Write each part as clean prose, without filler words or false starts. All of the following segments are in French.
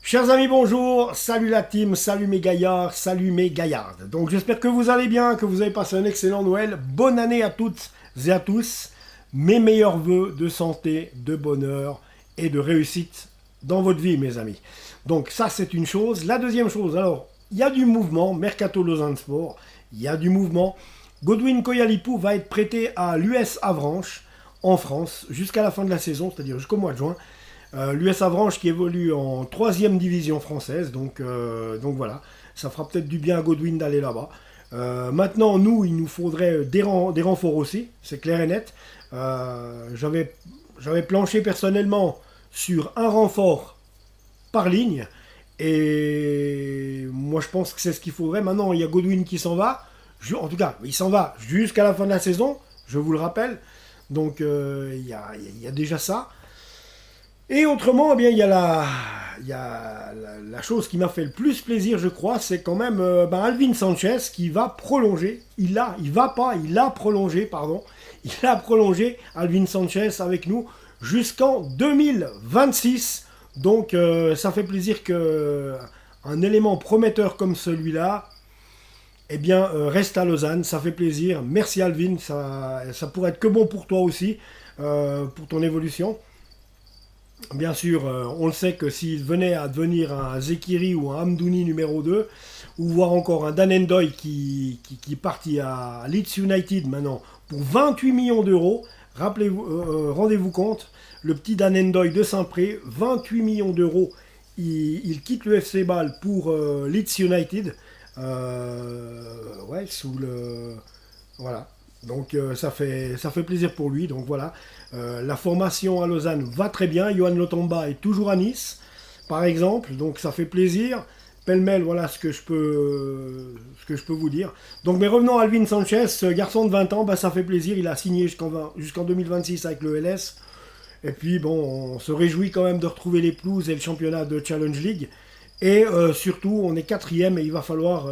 Chers amis, bonjour, salut la team, salut mes gaillards, salut mes gaillardes. Donc j'espère que vous allez bien, que vous avez passé un excellent Noël. Bonne année à toutes et à tous. Mes meilleurs vœux de santé, de bonheur et de réussite dans votre vie, mes amis. Donc ça, c'est une chose. La deuxième chose, alors, il y a du mouvement, Mercato Lausanne Sport, il y a du mouvement. Godwin Koyalipou va être prêté à l'US Avranches en France jusqu'à la fin de la saison, c'est-à-dire jusqu'au mois de juin. L'US Avranches qui évolue en 3e division française, donc voilà, ça fera peut-être du bien à Godwin d'aller là-bas. Maintenant, nous, il nous faudrait des renforts aussi, c'est clair et net. J'avais planché personnellement sur un renfort par ligne, et moi je pense que c'est ce qu'il faudrait. Maintenant, il y a Godwin qui s'en va, en tout cas, il s'en va jusqu'à la fin de la saison, je vous le rappelle, donc il y a déjà ça. Et autrement, eh bien, il y a la chose qui m'a fait le plus plaisir, je crois, c'est quand même Alvin Sanchez qui va prolonger. Il a prolongé, pardon. Il a prolongé Alvin Sanchez avec nous jusqu'en 2026. Donc, ça fait plaisir que un élément prometteur comme celui-là, eh bien, reste à Lausanne. Ça fait plaisir. Merci Alvin. Ça pourrait être que bon pour toi aussi, pour ton évolution. Bien sûr, on le sait que s'il venait à devenir un Zekiri ou un Hamdouni numéro 2, ou voire encore un Dan Ndoye qui est parti à Leeds United maintenant pour 28 millions d'euros, rappelez-vous, rendez-vous compte, le petit Dan Ndoye de Saint-Pré, 28 millions d'euros, il quitte le FC Bâle pour Leeds United, ouais, sous le... Voilà. Donc ça fait plaisir pour lui. Donc voilà, la formation à Lausanne va très bien. Johan Lotomba est toujours à Nice, par exemple. Donc ça fait plaisir. Pêle-mêle, voilà ce que je peux vous dire. Donc mais revenons à Alvin Sanchez, ce garçon de 20 ans, bah, ça fait plaisir. Il a signé jusqu'en 2026 avec le LS. Et puis bon, on se réjouit quand même de retrouver les pelouses et le championnat de Challenge League. Et surtout, on est quatrième et il va falloir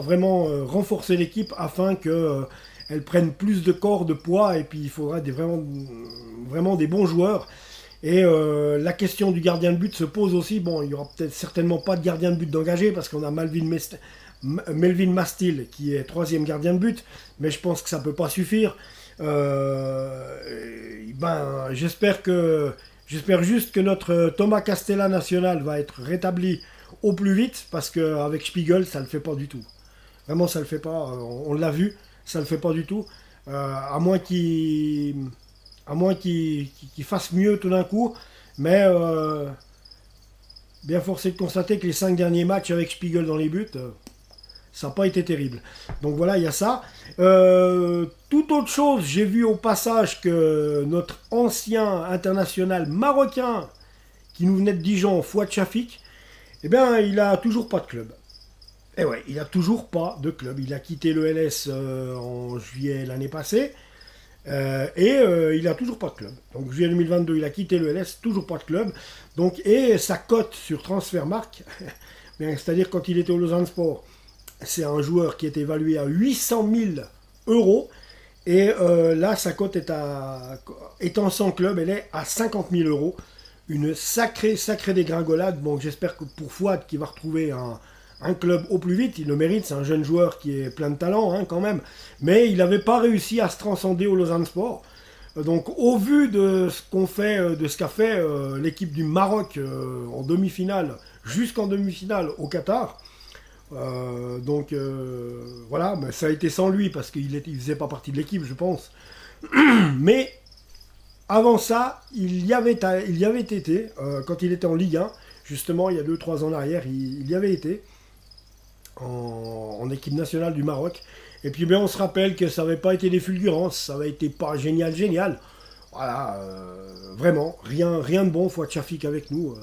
vraiment renforcer l'équipe afin que elle prenne plus de corps, de poids, et puis il faudra vraiment des bons joueurs. Et la question du gardien de but se pose aussi. Bon, il n'y aura peut-être certainement pas de gardien de but d'engagé parce qu'on a Melvin Mastil qui est 3e gardien de but, mais je pense que ça ne peut pas suffire. J'espère juste que notre Thomas Castella national va être rétabli au plus vite, parce qu'avec Spiegel, ça ne le fait pas du tout. Vraiment, ça ne le fait pas. On l'a vu, ça ne le fait pas du tout. À moins qu'il fasse mieux tout d'un coup. Mais bien forcé de constater que les 5 derniers matchs avec Spiegel dans les buts, ça n'a pas été terrible. Donc voilà, il y a ça. Toute autre chose, j'ai vu au passage que notre ancien international marocain, qui nous venait de Dijon, Fouad Chafik, eh bien, il a toujours pas de club. Eh ouais, il a toujours pas de club. Il a quitté le LS en juillet l'année passée. Il a toujours pas de club. Donc juillet 2022, il a quitté le LS, toujours pas de club. Donc, et sa cote sur Transfermarkt, c'est-à-dire quand il était au Lausanne Sport, c'est un joueur qui est évalué à 800 000 euros. Et là, sa cote étant sans club, elle est à 50 000 euros. Une sacrée dégringolade. Bon, j'espère que pour Fouad, qui va retrouver un club au plus vite, il le mérite. C'est un jeune joueur qui est plein de talent, hein, quand même. Mais il n'avait pas réussi à se transcender au Lausanne Sport. Donc, au vu de ce qu'a fait l'équipe du Maroc en demi-finale, jusqu'en demi-finale au Qatar, voilà, mais ça a été sans lui parce qu'il faisait pas partie de l'équipe, je pense. Mais avant ça, il y avait été, quand il était en Ligue 1, justement, il y a 2-3 ans en arrière, il y avait été en équipe nationale du Maroc. Et puis, on se rappelle que ça n'avait pas été des fulgurances, ça avait été pas génial. Voilà, vraiment, rien de bon, Fouad Chafik avec nous.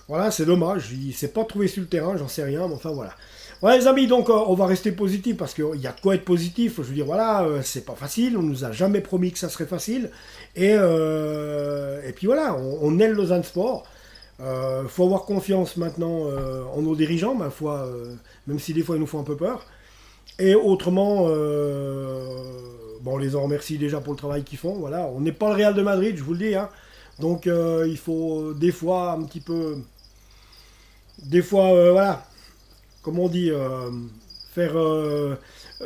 Voilà, c'est dommage, il ne s'est pas trouvé sur le terrain, j'en sais rien, mais enfin voilà. Voilà les amis, donc on va rester positif parce qu'il y a de quoi être positif. Je veux dire, voilà, c'est pas facile, on nous a jamais promis que ça serait facile. Et puis voilà, on est le Lausanne Sport. Faut avoir confiance maintenant en nos dirigeants, ma foi, même si des fois ils nous font un peu peur. Et autrement, on les en remercie déjà pour le travail qu'ils font. Voilà, on n'est pas le Real de Madrid, je vous le dis. Hein. Donc il faut des fois un petit peu des fois, voilà, comme on dit, faire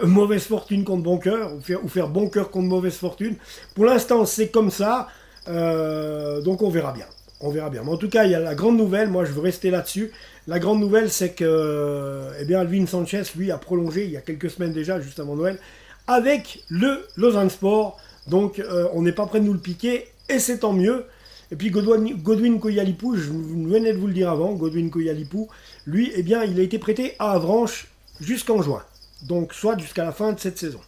mauvaise fortune contre bon cœur, ou faire bon cœur contre mauvaise fortune. Pour l'instant, c'est comme ça, donc on verra bien. On verra bien. Mais en tout cas, il y a la grande nouvelle, moi je veux rester là-dessus. La grande nouvelle, c'est que eh bien, Alvin Sanchez, lui, a prolongé il y a quelques semaines déjà, juste avant Noël, avec le Lausanne Sport. Donc on n'est pas prêt de nous le piquer, et c'est tant mieux. Et puis Godwin Koyalipou, je venais de vous le dire avant, Godwin Koyalipou, lui, eh bien, il a été prêté à Avranches jusqu'en juin. Donc soit jusqu'à la fin de cette saison.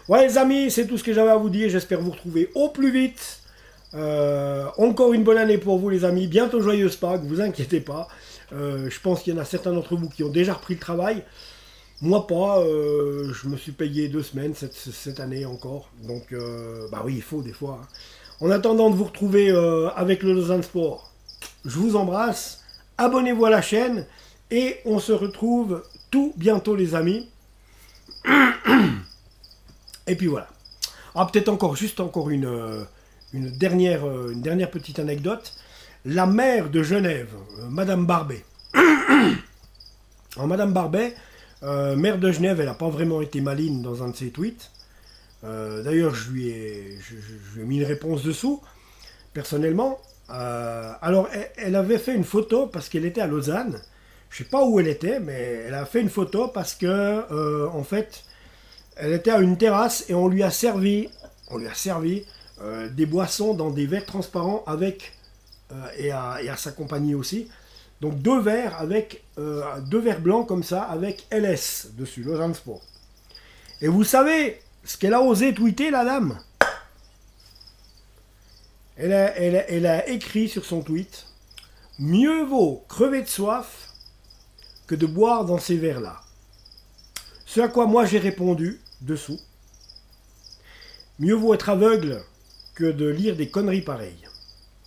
Ouais les amis, c'est tout ce que j'avais à vous dire. J'espère vous retrouver au plus vite. Encore une bonne année pour vous les amis. Bientôt joyeuse Pâques, vous inquiétez pas. Je pense qu'il y en a certains d'entre vous qui ont déjà repris le travail. Moi pas, je me suis payé 2 semaines cette année encore. Donc bah oui, il faut des fois. Hein. En attendant de vous retrouver avec le Lausanne Sport, je vous embrasse. Abonnez-vous à la chaîne. Et on se retrouve tout bientôt les amis. Et puis voilà. Ah peut-être encore, juste encore une dernière petite anecdote. La maire de Genève, Madame Barbet. Alors Madame Barbet, maire de Genève, elle n'a pas vraiment été maligne dans un de ses tweets. D'ailleurs, je lui ai mis une réponse dessous, personnellement. Alors, elle avait fait une photo parce qu'elle était à Lausanne. Je ne sais pas où elle était, mais elle a fait une photo parce que, en fait, elle était à une terrasse et on lui a servi des boissons dans des verres transparents avec, et à sa compagnie aussi. Donc deux verres blancs comme ça avec LS dessus, Lausanne Sport. Et vous savez ce qu'elle a osé tweeter, la dame? Elle a écrit sur son tweet: mieux vaut crever de soif que de boire dans ces verres-là. Ce à quoi moi j'ai répondu dessous: mieux vaut être aveugle que de lire des conneries pareilles.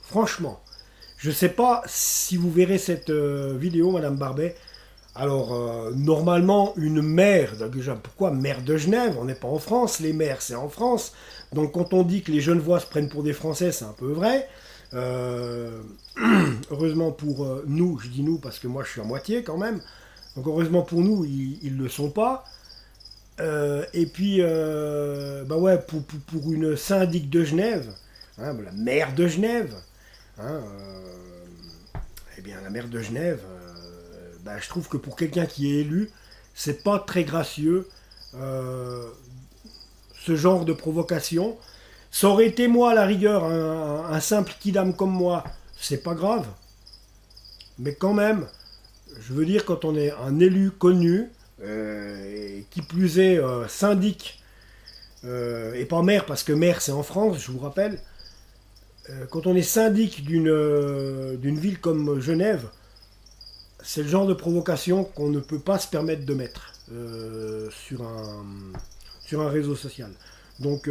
Franchement, je ne sais pas si vous verrez cette vidéo, Madame Barbet. Alors, normalement, une maire, déjà, pourquoi maire de Genève? On n'est pas en France, les maires, c'est en France. Donc, quand on dit que les Genevois se prennent pour des Français, c'est un peu vrai. Heureusement pour nous, je dis nous parce que moi, je suis à moitié quand même. Donc, heureusement pour nous, ils ne le sont pas. Et puis, bah ouais, pour une syndic de Genève, hein, la maire de Genève, hein, eh bien, la maire de Genève, bah, je trouve que pour quelqu'un qui est élu, c'est pas très gracieux ce genre de provocation. Ça aurait été moi, à la rigueur, un simple kidam comme moi, c'est pas grave. Mais quand même, je veux dire, quand on est un élu connu, et qui plus est syndic, et pas maire, parce que maire c'est en France, je vous rappelle, quand on est syndic d'une ville comme Genève, c'est le genre de provocation qu'on ne peut pas se permettre de mettre sur un réseau social. Donc,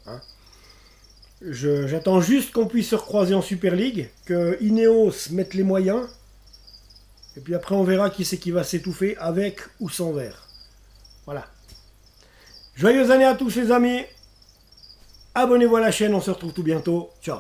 hein, j'attends juste qu'on puisse se recroiser en Super League, que Ineos mette les moyens, et puis après on verra qui c'est qui va s'étouffer avec ou sans verre. Voilà. Joyeuses années à tous les amis. Abonnez-vous à la chaîne, on se retrouve tout bientôt. Ciao.